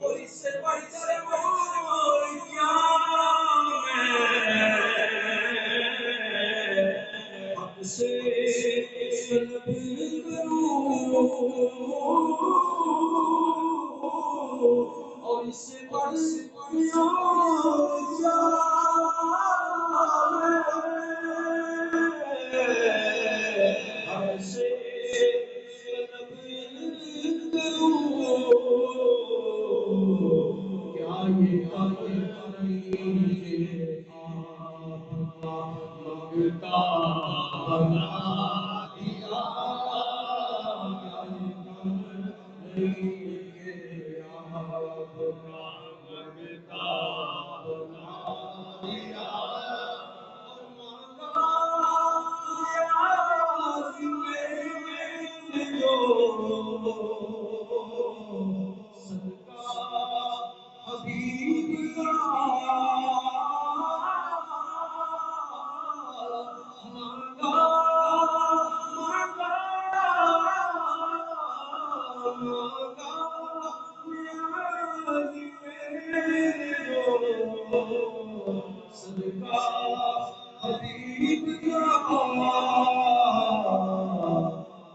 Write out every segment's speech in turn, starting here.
اور اس سے بڑھ کر اور کیا میں حق سے طلب کروں اور اس سے بڑھ اور کیا میں حق سے طلب کروں کیا یہ مانگتا بنا دیا مانگتا بنا دیا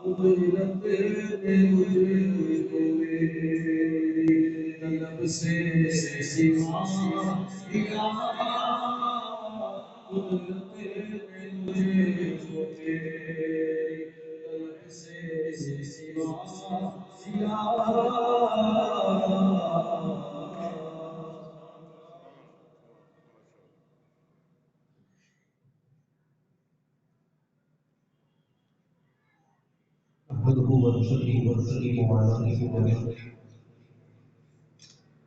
قدرت نے مجھے طلب سے سوا دیا قدرت نے مجھے طلب سے سوا دیا نحمده ونصلي ونسلم على رسوله الكريم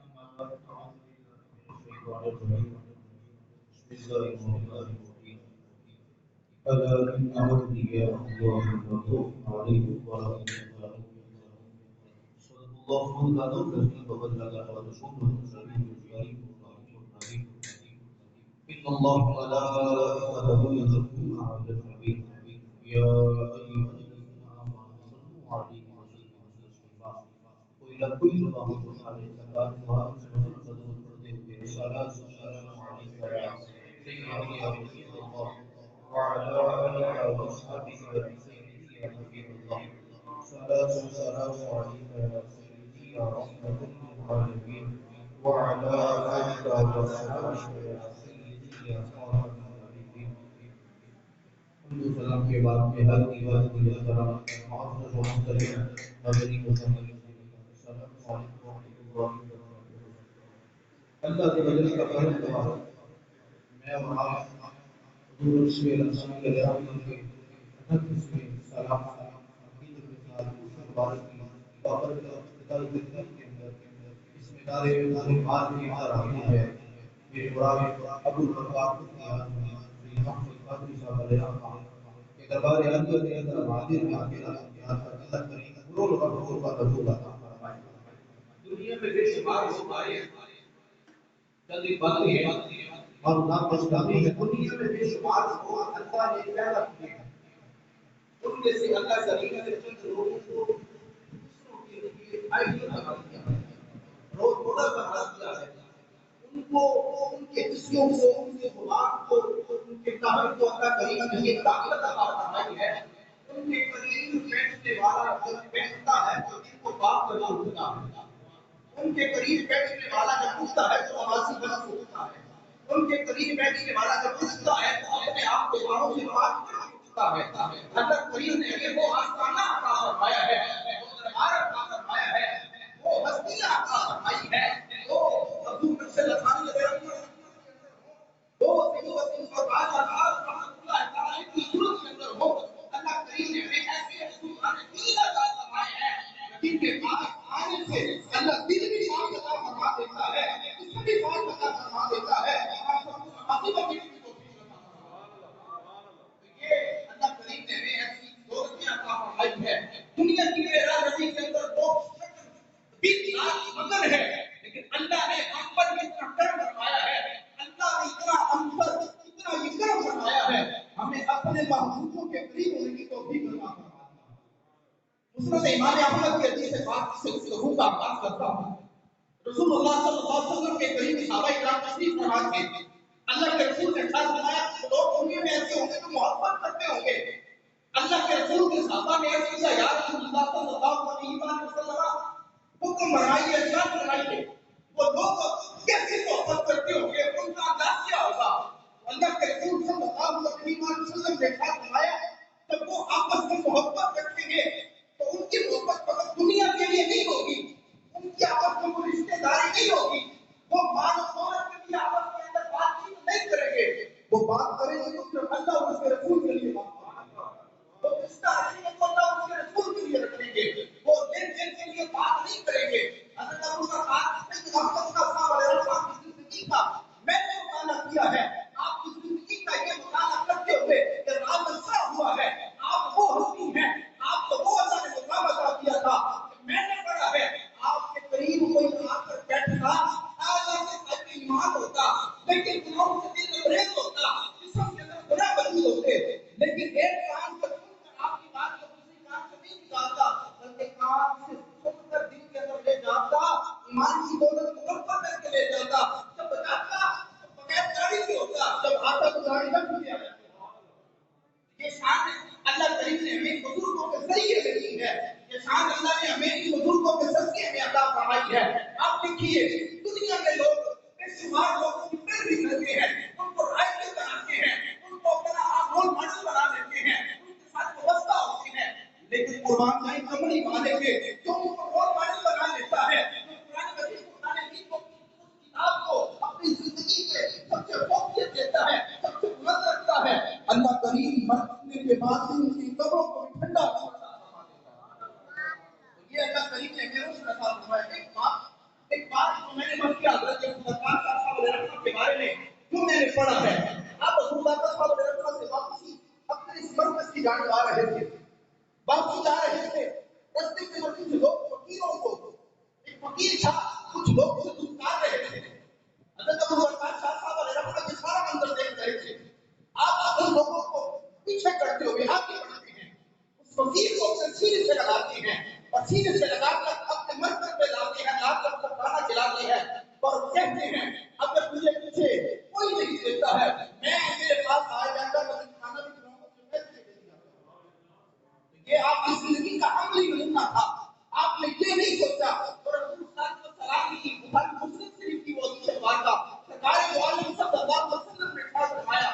أما بعد فأعوذ بالله من الشيطان الرجيم بسم الله الرحمن الرحيم ألا إن أولياء الله لا خوف عليهم ولا هم يحزنون صدق الله مولانا الذي وبلغ رسوله النبي الكريم الرحيم إن الله وملائكته يصلون على النبي يا أيها الذين آمنوا صلوا عليه وسلموا تسليما وإلى كل ما كنتم عليه الصلاة والسلام عليك يا سيدي يا رسول الله وعلى آلك وأصحابك يا سيدي يا حبيب الله صلاة والسلام عليك يا سيدي يا رحمة للعالمين وعلى آلك وأصحابك يا سيدي يا خاتم النبيين حمد و سلام کے بعد میں ہر دیوار کی احترام معزز و محترم مدنی مسلم السلام علیکم ورحمۃ اللہ وبرکاتہ۔ اللہ کے وجل کا کرم ہوا میں اور آپ حضور رسول اللہ صلی اللہ علیہ وسلم کے اٹھتیس میں سلام عقیدت کے ساتھ اس بارک کی بابرکت ابتدائی تقریب کے اندر اس مدار بات کے اندر آتی ہے میرے مراد ابو البرکات محمد قادری صاحب علیہ السلام کے دربار عالیہ کے اندر حاضر میں آخر اللہ کریم قرون غفور کا رسول عطا فرمائے۔ دنیا میں بے شمار لوگ آئے چند ایک باتیں ہیں اور نام اسلامی ہے دنیا میں بے شمار لوگ اللہ نے پیدا کیے ہیں ان میں سے اللہ کریم نے چند لوگوں کو دوسروں کے لیے آئیڈیل بنا دیا ہے رول ماڈل بنا دیا ہے ان کو ان کے حصوں کو ان کے دماغ کو ان کے کام کو اللہ کریم نے یہ طاقت عطا فرمائی ہے ان کے قریب بیٹھنے والا جب بیٹھتا ہے تو دل کو پاک کر اٹھتا ہے ان کے قریب بیٹھنے والا جب اٹھتا ہے تو نمازی بن کے اٹھتا ہے ان کے قریب بیٹھنے والا جب اٹھتا ہے تو اپنے آپ کو گناہوں سے پاک کر اٹھتا ہے اللہ کریم نے یہ وہ آستانہ عطا فرمایا ہے وہ دربار عطا فرمایا ہے وہ ہستیاں عطا فرمائی ہے وہ حضور صلی اللہ علیہ وسلم وہ سیدنا سرکار رحمۃ اللہ تعالی کی صورت کے اندر ہو اللہ کریم نے ایسے رسولان دین عطا فرمائے ہیں جن کے پاس آنے سے اللہ دل بھی پاک عطا فرما دیتا ہے اس بھی پاک عطا فرما دیتا ہے آپ کو نمازی بننے کی توفیق عطا فرما۔ یہ اللہ کریم نے ایسی دولتیں عطا فرمائی مسند امام احمد کی حدیث پاک سے گفتگو کا آغاز کرتا ہوں۔ رسول اللہ صلی اللہ علیہ وسلم کے قریب صحابہ کرام تشریف فرما تھے۔ اللہ کے رسول نے ارشاد فرمایا کہ لوگ دنیا میں ایسے ہوں گے جو محبت کرتے ہوں گے۔ اللہ کے رسول کے صحابہ نے عرض کیا یا رسول اللہ صلی اللہ علیہ وسلم حکم فرمائیے، ارشاد فرمائیے وہ لوگ کیسے محبت کرتے ہوں گے، ان کا انداز کیا ہوگا؟ اللہ کے رسول صلی اللہ علیہ وسلم نے ارشاد فرمایا جب وہ آپس میں محبت رکھیں گے تو ان کی محبت فقط دنیا کے لیے نہیں ہوگی، ان کی آپس میں کوئی رشتے داری نہیں ہوگی، وہ مال و دولت کے لیے آپس میں اندر بات چیت نہیں کریں گے، وہ بات کریں گے تو صرف اللہ اور اس کے رسول کے لیے بات کریں گے، وہ رشتہ رکھیں گے تو اللہ اور اس کے رسول کے لیے رکھیں گے، وہ لین دین کے لیے بات نہیں کریں گے۔ حضرت ابو بکر محمد صاحب علیہ وسلم کی زندگی کا میں نے مطالعہ کیا ہے، آپ کی زندگی کا یہ مطالعہ کرتے ہوئے کہ رات ایسا ہوا ہے، آپ وہ ہستی ہیں، آپ کو وہ اللہ نے مقام عطا کیا تھا کہ میں نے پڑھا ہے آپ کے قریب کوئی آ کر بیٹھتا اللہ سے قلب ایمان ہوتا، لیکن گناہوں سے دل میں گریز ہوتا، جسم کے اندر گناہ موجود ہوتے، لیکن ایک کام سے سن کر آپ کی بات کو دوسری کام سے نہیں نکالتا، بلکہ کام سے سن کر دل کے اندر لے جاتا، ایمان کی دولت مرفع کر کے لے جاتا، جب بجاتا تو بغیر داڑھی سے ہوتا، جب آتا تو داڑھی رکھ دیا جاتا۔ یہ شان اللہ کریم نے ہمیں بزرگوں کے ذریعے میں دی ہے، یہ شان اللہ نے ہمیں ان بزرگوں کے ذریعے میں عطا فرمائی ہے۔ آپ دیکھیے دنیا میں لوگ بے شمار لوگوں کی پیروی کرتے ہیں، ان کو رائٹر بناتے ہیں، ان کو اپنا رول ماڈل بنا لیتے ہیں، ان کے ساتھ وابستہ ہوتے ہیں، لیکن قربان جائیں کمڑی والے کے جو ان کو رول ماڈل بنا لیتا ہے، جو قرآن مجید کو قرآن حکیم کو کتاب کو اپنی زندگی کے سب سے فوقیت دیتا ہے، سب سے بلند رکھتا ہے، اللہ کریم مرنے کے بعد ان کی قبروں کو بھی ٹھنڈا فرما دیتا ہے۔ یہ اللہ کریم نے میرے سے عطا فرمایا۔ ایک بات جو میں نے بات کیا حضرت عثمان صاحب علیہ السلام کے بارے میں جو میں نے پڑھا ہے، آپ رسول اللہ صاحب علیہ السلام سے واپسی اپنے اس مرکز کی جانب آ رہے تھے، واپسی جا رہے تھے، رستے کے مدد سے لوگ فقیروں کو، ایک فقیر تھا، کچھ لوگ اسے دھتکار رہے تھے، حضرت ابو بکر صاحب علیہ السلام یہ سارا منظر دیکھ رہے تھے، آپ ان لوگوں کو پیچھے کرتے ہوئے آگے بڑھتے ہیں، اس فقیر کو اپنے سینے سے لگاتے ہیں اور سینے سے لگا کر اپنے مرکز پہ لاتے ہیں، لا کر اپنا کھانا کھلاتے ہیں اور کہتے ہیں اگر تجھے پیچھے کوئی نہیں دیتا ہے میں میرے پاس آ جاتا میں کھانا بھی کھلاؤں گا تو پیسے دے دیا۔ یہ آپ کی زندگی کا عملی نمونہ تھا، آپ نے یہ نہیں سوچا اور رسول صلی اللہ علیہ وسلم کی بخاری مسلم شریف کی وہ حدیث واردہ سرکار دو عالم صلی اللہ علیہ وسلم نے فرمایا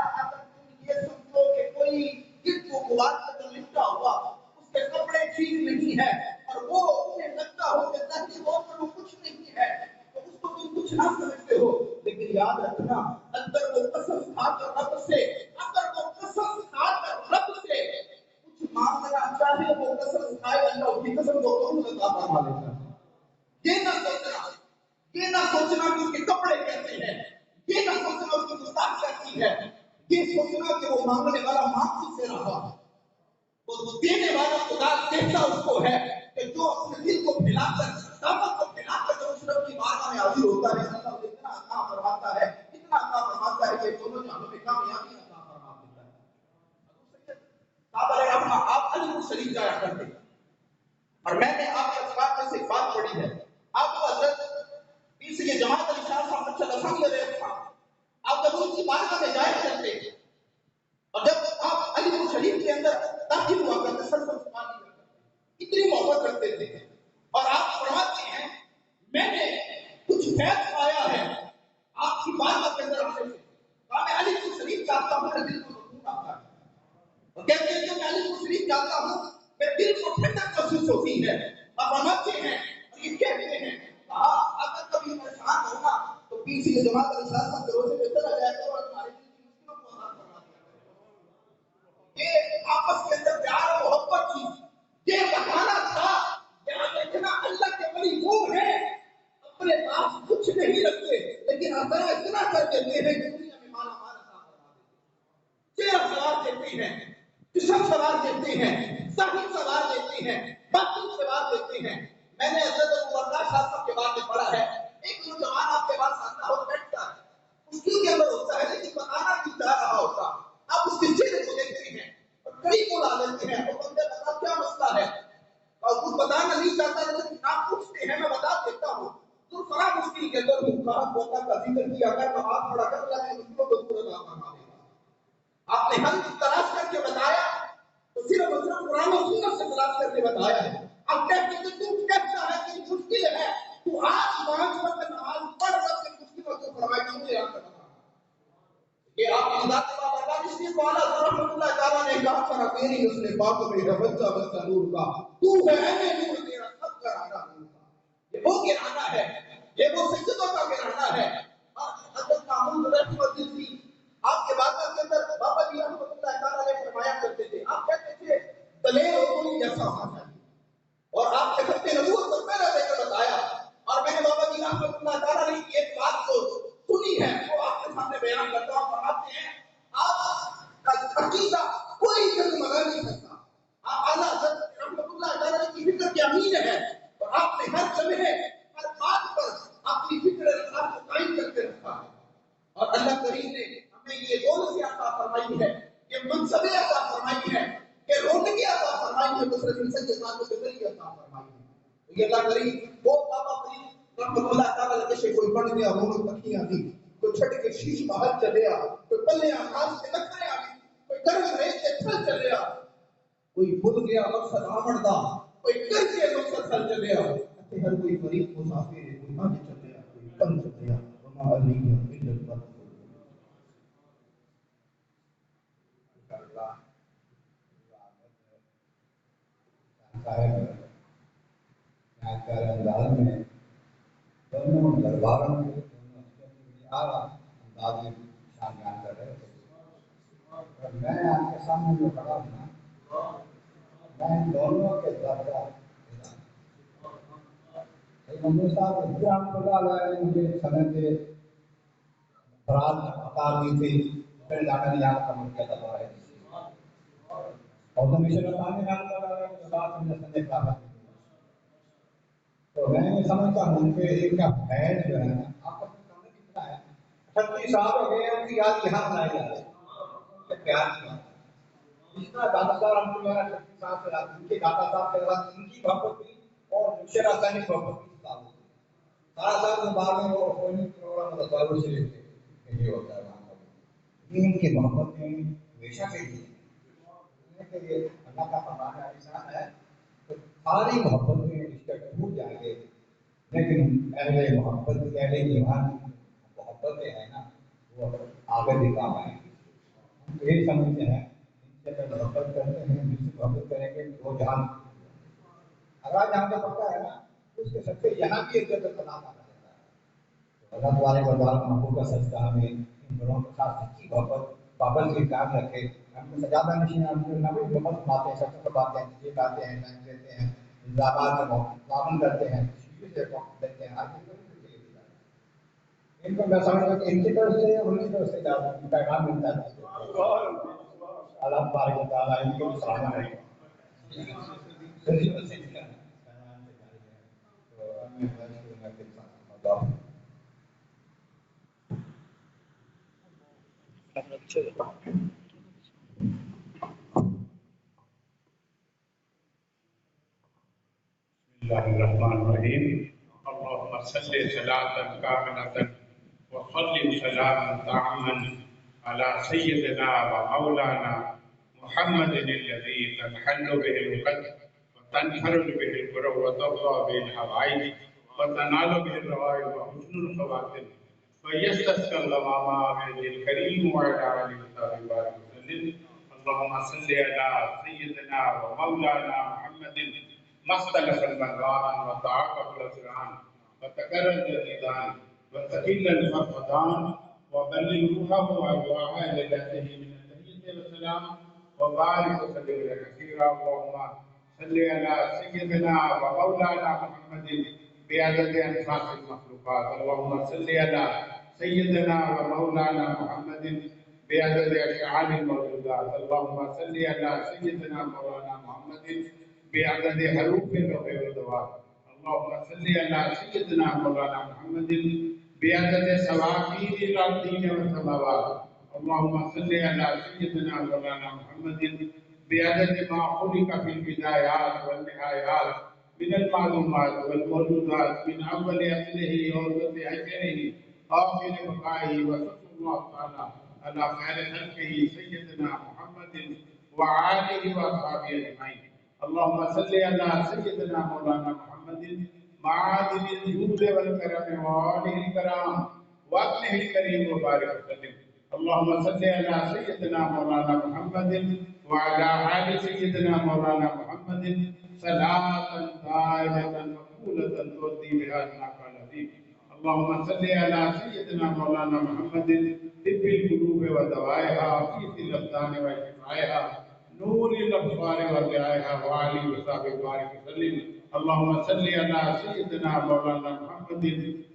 اگر تم یہ سمجھو کہ کوئی گرد و غبار سے لپٹا ہوا اس کے کپڑے ٹھیک نہیں ہے اور وہ انہیں لگتا ہو کہ ظاہری طور پر وہ کچھ نہیں ہے تو اس کو تم کچھ نہ سمجھتے ہو، لیکن یاد رکھنا اگر وہ قسم کھا کر رب سے کچھ مانگنا چاہے وہ قسم کھائے اللہ اس کی قسم کو ضرور عطا فرما لیتا ہے۔ یہ نہ سوچنا کہ اس کے کپڑے کیسے ہیں، یہ نہ سوچنا اس کی گفتگو کیسی ہے، یہ سوچنا کہ وہ مانگنے والا مانگ سے رہا، وہ دینے والا خدا دیتا اس کو ہے کہ جو اپنے دل کو پھیلا کر طاقت کو پھیلا کر جو اس رب کی بارگاہ میں حاضر ہوتا ہے اللہ اتنا عطا فرماتا ہے، اتنا عطا فرماتا ہے کہ دونوں جہانوں میں کامیابی عطا فرما دیتا ہے۔ آپ علی شریف جایا کرتے اور میں نے آپ کے اخبار میں سے ایک بات پڑھی ہے، آپ کو حضرت پیر سید جماعت علی شاہ صاحب اچھا لسانی علیہ السلام آپ جب ان کی بارگاہ میں جایا کرتے اور جب آپ علی شریف کے اندر داخل ہوا کرتے سر پر سبحان اللہ کرتے اتنی محبت رکھتے تھے اور آپ فرماتے ہیں میں نے کچھ فیض پایا ہے آپ کی بارگاہ کے اندر آنے سے، میں علی شریف چاہتا ہوں میرے دل کو سکون آتا ہے اور کہتے ہیں کہ میں علی شریف چاہتا ہوں میرے دل کو ٹھنڈک محسوس ہوتی ہے اور فرماتے ہیں اور یہ کہتے ہیں اگر کبھی پریشان ہوگا تو پیر سید جماعت علی شاہ صاحب کے روزے میں چلا جائے گا اور ہمارے دل کی مشکلوں کو آسان کروا دیا۔ یہ آپس کے اندر پیار اور محبت تھی، یہ بہانہ تھا، یہاں دیکھنا اللہ کے ولی وہ ہیں اپنے پاس کچھ نہیں رکھتے لیکن اللہ اتنا کر دیتے ہیں کہ دنیا میں مالا مال عطا فرما دیتے ہیں، چہرہ سوار دیتے ہیں، جسم سوار دیتے ہیں، ظاہر سوار دیتے ہیں، باطن سوار دیتے ہیں۔ میں نے حضرت ابو بکر صاحب کے بارے میں پڑھا ہے، ایک نوجوان آپ کے پاس آتا ہو بیٹھتا ہے اس کے اندر ہوتا ہے لیکن بتانا نہیں چاہ رہا ہوتا، آپ اس کے چہرے کو دیکھتے ہیں اور قریب کو لا لیتے ہیں اور بندے بتا کیا مسئلہ ہے، اور کچھ بتانا نہیں چاہتا لیکن آپ پوچھتے ہیں میں بتا دیتا ہوں. تو بڑا مشکل کے اندر ہوں کہا تو اللہ کا ذکر کیا کر نماز پڑھا کر اللہ کی مشکلوں کو دور نہ فرما دے گا. آپ نے حل تلاش کر کے بتایا تو صرف قرآن و سنت سے تلاش کر کے بتایا ہے. اب کہتے ہیں تو کہتا ہے کہ مشکل ہے تو آج 5 وقت نماز پڑھ کر کے مشکلوں کو فرمائے گا. مجھے یاد کرنا کہ آپ کی ذات بات اللہ اس کو اعلیٰ رحمۃ اللہ تعالیٰ نے کہا تھا میری حسن پاک میں ہے بچہ بچہ نور کا تو ہے نور تیرا سب گرانا نور کا. یہ وہ گرانا ہے, یہ وہ سجدوں کا گرانا ہے. حضرت محمود رحمۃ اللہ آپ کے باتوں کے اندر بابا جی رحمۃ اللہ تعالیٰ نے فرمایا کرتے تھے, آپ کہتے تھے دلیر ہونے جیسا ہونا چاہیے. اور آپ کے خط نبوت کو پہلے دے کر بتایا اور میں نے بابا جی رحمۃ اللہ تعالیٰ نے ایک بات کو سنی ہے وہ آپ کے سامنے بیان کرتا ہوں. فرماتے ہیں آپ کا عقیدہ کوئی جگمگا نہیں سکتا. آپ اعلیٰ حضرت رحمۃ اللہ تعالیٰ کی فکر کے امین ہے اور آپ نے ہر لمحے ہر بات پر اپنی فکر اللہ کو قائم کر کے رکھا ہے. اور اللہ کریم نے ہمیں یہ دولت عطا فرمائی ہے, یہ منصب عطا فرمائی ہے, کہ رونق عطا فرمائی ہے, دوسرے انسان کے ساتھ فکر عطا فرمائی ہے. تو یہ اللہ کریم وہ بابا کریم رحمۃ اللہ تعالیٰ کے کوئی بڑھ گیا رونق پکیاں دی, کوئی چھٹ کے شیش باہر چلے آ, کوئی پلے آکاش کے نکھرے آ گئی, کوئی گرم ریت کے تھل چلے آ, کوئی بھول گیا مقصد آمد دا, کوئی کر کے مقصد تھل چلے آ. ہر کوئی غریب مسافر ہے, کوئی آج چلے آ, کوئی کل چلے آ. وما علیہ الا البلاغ. انداز میں دونوں درباروں کے اعلیٰ انداز میں شان بیان کر رہے تھے. اور میں آپ کے سامنے جو کھڑا ہوں نا, میں ان دونوں کے درجہ ممبئی صاحب رحمۃ اللہ علیہ نے مجھے صنعت فراد عطا دی تھی. پھر جانا نہیں آپ کا ملک دبا ہے اور تو مشن ثانی رحمۃ اللہ علیہ کے بعد ہم نے صنعت پراپت کی. تو میں یہ سمجھتا ہوں کہ ایک کا فیض جو ہے نا آپس میں کام کتنا ہے. 36 سال ہو گئے ان کی یاد یہاں بنائی جا رہی ہے, پیار کی بات. جس طرح دادا صاحب ہم کو 36 سال سے ان کے دادا صاحب کے بعد ان کی محبت بھی اور مشن ثانی کی محبت بھی سارا صاحب کے بعد میں وہ کوئی پروگرام ہوتا ہے شریف کے یہ ہوتا ہے وہاں پر ان کی محبت میں ہمیشہ سے ہی کہ یہ اللہ کا فرمان احسان ہے. ساری محبت میں رشتے ٹوٹ جائیں گے لیکن اہل محبت اہل ایمان محبتیں ہیں نا وہ آگے بھی کام آئیں گی. ہم تو یہی سمجھتے ہیں ان سے محبت کرتے ہیں, جن سے محبت کریں گے وہ جہاں اگر جہاں کا پڑتا ہے نا اس کے سب سے یہاں کی عزت اللہ کا رہتا ہے. اللہ تبارک و تعالیٰ محبوب کا سجدہ ہمیں ان دونوں کے ساتھ سچی محبت پابندی قائم رکھے. ہم کو سجادہ نشین نبی محبت باتیں سچ باتیں یہ باتیں ہیں ٹائم دیتے ہیں الزامات میں تعاون کرتے ہیں شکر سے دیتے ہیں. آگے ان کو میں سمجھتا ہوں کہ ان کی طرف سے ان کی طرف سے پیغام ملتا ہے. اللہ تبارک و تعالیٰ ان کو سلامت رکھے. الله الرحمن الرحيم. اللهم صل صلاة كاملة وسلم سلاما تاما على سيدنا ومولانا محمد الذي تنحل به القدر وتنفرج به الكرب وتقضى به الحوائج وتنال به الروائب وحسن الخواتم ويستسقى الغمام بوجه الكريم وعلى آله وصحبه وسلم. اللهم صل على سيدنا ومولانا محمد ما اختلف المران وتعاقب الأسران وتكرر الجديدان وتقل الفرقدان وبلغ روحه وأرواحه إلى ذاته من التحية والسلام وبارك وسلم كثيرا. اللهم صل على سيدنا ومولانا محمد بعدد أنفاس المخلوقات. اللهم صل على سيدنا ومولانا محمد بعدد أشعار الموجودات. اللهم صل على سيدنا مولانا محمد بعدد حروف اللوح والدواب. اللهم صل على سيدنا مولانا محمد بعدد سواكين الأرضين والسماوات. اللهم صل على سيدنا مولانا محمد بعدد ما خلق في البدايات والنهايات من المعلومات والموجودات من أول أصله ووسط أجله آخر بقائه. وصلى الله تعالى على خير خلقه سيدنا محمد وآله وأصحابه أجمعين. اللهم صل على سيدنا مولانا محمد معادن الجود والكرم وآله الكرام وابنه الكريم وبارك وسلم. اللهم صل على سيدنا مولانا محمد وعلى آل سيدنا مولانا محمد صلاة دائمة مقبولة تؤدي بها إنك لطيف. اللهم صل على سيدنا مولانا محمد طب القلوب ودوائها وفي الأبدان وشفائها نور الأبصار وضيائها وعلي وصحبه بارك وسلم. اللهم صل على سيدنا مولانا محمد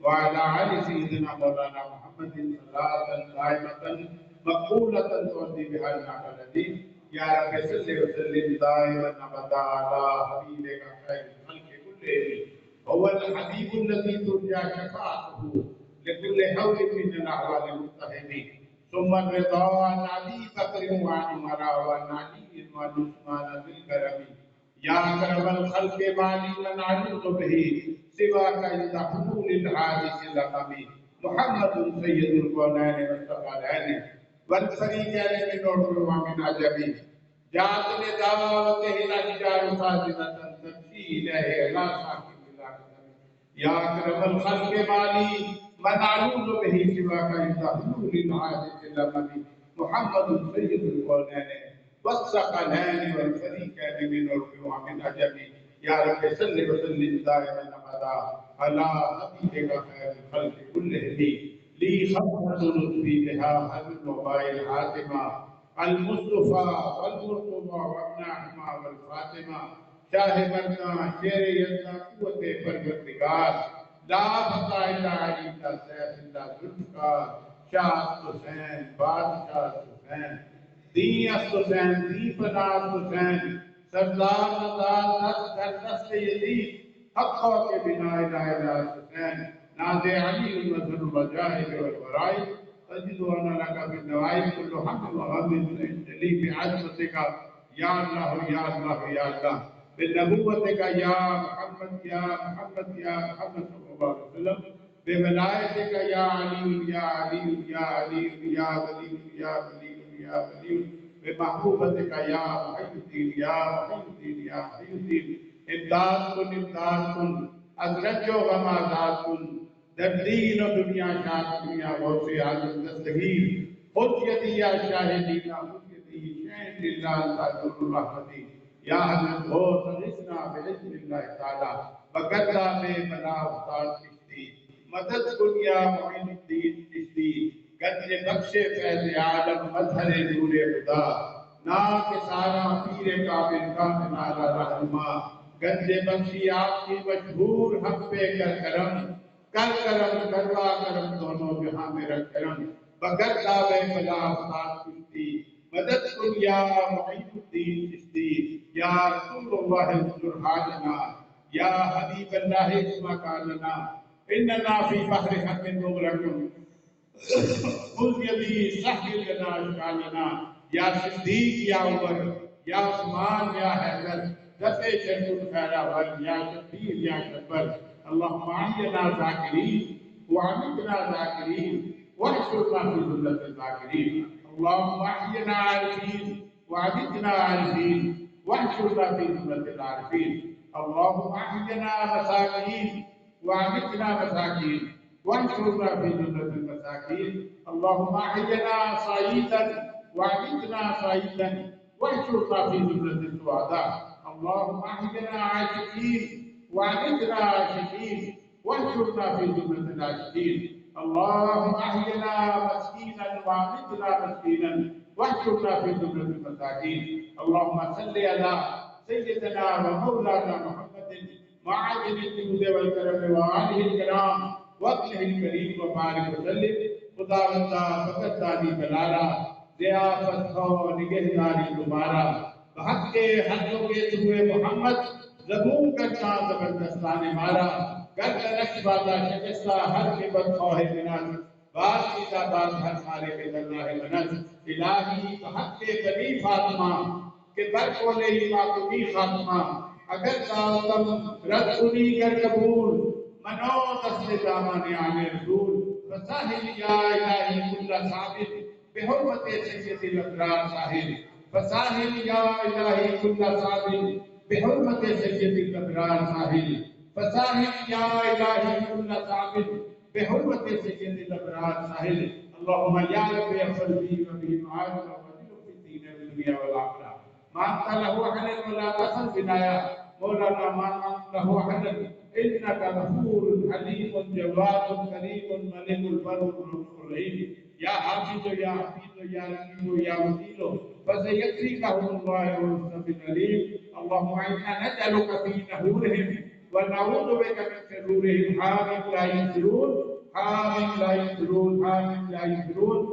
وعلى آل سيدنا مولانا محمد صلاة دائمة مقبولة تؤدي بها إنك لطيف. يا رب صل وسلم دائما أبدا على حبيبك خير الخلق كلهم. هو الحبيب الذي ترجى شفاعته لكل حول من الأحوال المتهمين. ثم الرضا عن أبي بكر وعن عمر وعن علي وعن عثمان ذي الكرم. يا أكرم الخلق مالي من علمت به سواك عند حلول الحادث الأممي. محمد سيد الكونين والثقلين والفريقين من عرب ومن عجم. جاءت لدعوته الأشجار خازنة تمشي إليه لا صاحب الأقدم. يا أكرم الخلق مالي من أعوذ به سواك عند حلول الحادث الأممي. محمد سيد الكونين والثقلين والفريقين من عرب ومن عجم. يا رب صل وسلم دائما أبدا على حبيبك خير الخلق كلهم. لي خطة لطفي بها هل الوباء الحاتمة المصطفى والمرتضى وابن احمد والفاطمہ شاہ مردان شیر یزدان قوت پروردگار لا بقا الا علی کا سیف اللہ ذوالفقار شاہ حسین بادشاہ حسین دی است حسین دی پناہ است حسین سردار مدار دست در دست یزید حقا کے بنا الہ الا حسین ناز علی المظہر الرجائب والورائب تجد أن لك بالنوائب كل حق وغم جلي بعظمتك يا الله يا الله يا الله بنبوتك يا محمد يا محمد يا محمد صلى الله عليه وسلم بولايتك يا علي يا علي يا علي يا ولي يا ولي يا ولي بمحبوبتك يا محي الدين يا محي الدين يا محي الدين امداد كن امداد كن أزرج وغمازات كن در دین و دنیا شاد دنیا غوث عالم دستگیر خود یدی یا شاہدینا خود یدی شہد للہ تعالی الرحمتی یا حضرت غوث غسنا بحجم اللہ تعالی بگردہ میں بنا افتاد چشتی مدد کن یا معین الدین چشتی گنج بخش فیض عالم مظہر نور خدا نا کے سارا پیر کامل کامل رہنما گنج بخشی آپ کی مشہور حق پہ کر کرم کر کرم کروا کرم دونوں جہاں میرا کرم بگر دعوے بلا افتاد چشتی مدد کن یا معین الدین چشتی یا رسول اللہ انصر حاجنا یا حبیب اللہ اسمع قالنا اننا فی بحر حق مغرق خذ یدی سہل لنا اشکالنا یا صدیق یا عمر یا عثمان یا حیدر دفع شرف الخیرہ یا شبیر یا شبر. اللهم أحينا ذاكرين وأمتنا ذاكرين واحشرنا في ذلة الذاكرين. اللهم أحينا عارفين وأمتنا عارفين واحشرنا في ذلة العارفين. اللهم أحينا مساكين وأمتنا مساكين واحشرنا في ذلة المساكين. اللهم أحينا سعيدا وأمتنا سعيدا واحشرنا في ذلة السعداء. اللهم أحينا عاشقين وأمتنا عاشقين واحشرنا في جملة العاشقين. اللهم أحينا مسكينا وأمتنا مسكينا واحشرنا في جملة المساكين. اللهم صل على سيدنا ومولانا محمد معدن الجود والكرم وآله الكرام وابنه الكريم وبارك وسلم. خدا بندہ فقدانی بلارا ضیافت ہو نگہداری دوبارہ بحق کے حجوں کے سوئے محمد زبون کا چاند زبردستان مارا گر نقش بازا شکستہ ہر قبت خواہ مناز بات سیدہ بات ہر سارے کے درگاہ مناز الہی بحق کے بنی فاطمہ کہ برکولے ایماقی خاتمہ اگر دعوتم رد کنی گر قبول منو دست دامان آنے رسول فساہل یا الہی کل ثابت بحرمت سید الابرار ساحل فساہل یا الہی کل ثابت بحرمت سید الابرار ساحل فساہل یا الہی کل ثابت بحرمت سید الابرار ساحل اللہم یا رب افضل بی و بی معاذ و فضل فی الدین والدنیا والآخرہ مانتا لہو حلل ولا تخل بنایا مولانا مانتا لہو حلل انکا غفور حلیم جواد کریم ملک البر الرحیم یا حافظ یا حفیظ یا رقیب یا وکیل فسیکفیکہم اللہ والصف العلیم اللہم انا نجعلک فی نحورہم ونعوذ بک من شرورہم حامم لا ينصرون حامم لا ينصرون حامم لا ينصرون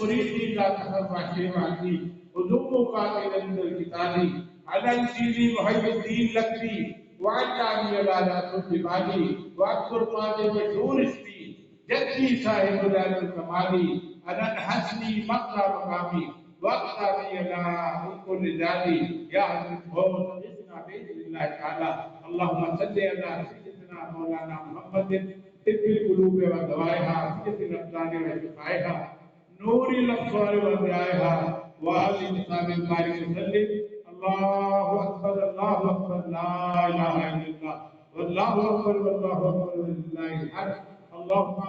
مريدي لا تخف وحشي وحدي وذوق قاتل عند القتال على سيدي محب الدين لكبي وعلاني لا ترد بالي واكثر قادر مشهور اسمي جدي صاحب العلم الكمالي انا حسني مقطع مقامي وقتني لا كل ذالي يا حضرت فوز اسنا باذن الله تعالى اللهم صل على سيدنا مولانا محمد طب القلوب ودوائها فية الابدان وشفائها نور الابصار وضيائها واهل الاسلام البارك وسلم الله اكبر لا اله الا الله والله اكبر ولله الحمد اللهم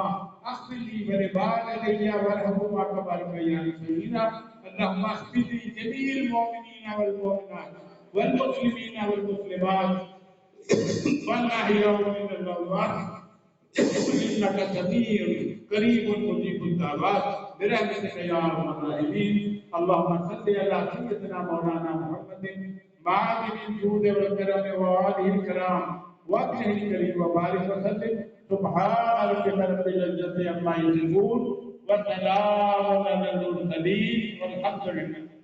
اغفر لي ولوالدي وارحمهما كما ربياني صغيرا اللهم اغفر لي جميع المؤمنين والمؤمنات والمسلمين والمسلمات والأحياء من الأموات إنك سميع قريب مجيب الدعوات برحمتك يا أرحم الراحمين اللهم صل على سيدنا مولانا محمد معدن الجود والكرم وآله الكرام وابنه الكريم وبارك وسلم سبحان ربك رب العزة عما يصفون وسلام على المرسلين والحمد لله